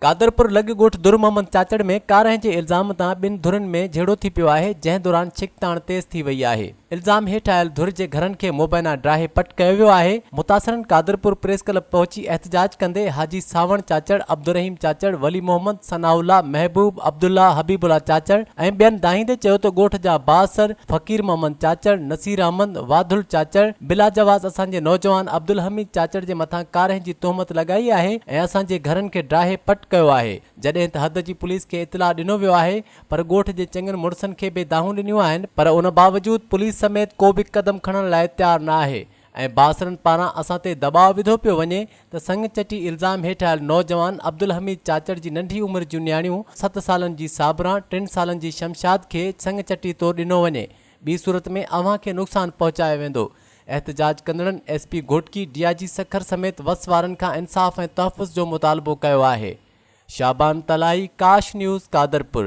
कादरपुर लॻ ॻोठ दुर मोहम्मद चाचड़ में कार जे इल्ज़ाम तां ॿिनि धुरनि में झेड़ो थी पियो आहे, जंहिं दौरान छिकताण तेज़ थी वई आहे। इल्ज़ाम हेठि आयल धुर जे घरनि खे मुबैना ड्राहे पट कयो वियो आहे। मुतासिरनि कादरपुर प्रेस क्लब पहुची एहतजाज कंदे हाजी सावण चाचड़, अब्दुल रहीम चाचड़, वली मोहम्मद, सनाउल्ला, महबूब, अब्दुल्ला, हबीबुल्ला चाचड़ ऐं ॿियनि दाहींदे चयो त ॻोठ जा बासर फ़कीर मोहम्मद चाचड़, नसीर अहमद, वादुल चाचड़ बिला जवाज़ असांजे नौजवान अब्दुल हमीद चाचड़ जे मथां कार जी तोहमत लॻाई आहे ऐं असांजे घरनि खे ड्राहे पट कयो आहे। जॾहिं त हद जी पुलिस खे इतला ॾिनो वियो आहे, पर ॻोठ जे चङनि मुड़सनि खे बि दाहूं ॾिनियूं आहिनि, पर उन बावजूद पुलिस समेत को बि क़दम खणण लाइ तयारु न आहे ऐं बासरनि पारां असां ते दबाव विधो पियो वञे त संग चटी इल्ज़ाम हेठि आयल नौजवान अब्दुल हमीद चाचड़ जी नंढी उमिरि जूं न्याणियूं 7 सालनि जी साबरा, 3 सालनि जी शमशाद खे संग चटी तौरु ॾिनो वञे, ॿी सूरत में अव्हां खे नुक़सानु पहुचायो वेंदो। एहतजाज कंदड़नि SP घोटकी, DIG सखर समेत वस वारनि खां इंसाफ़ ऐं तहफ़ुज़ जो मुतालबो कयो आहे। शाबान तलाई, काश न्यूज़, कादरपुर।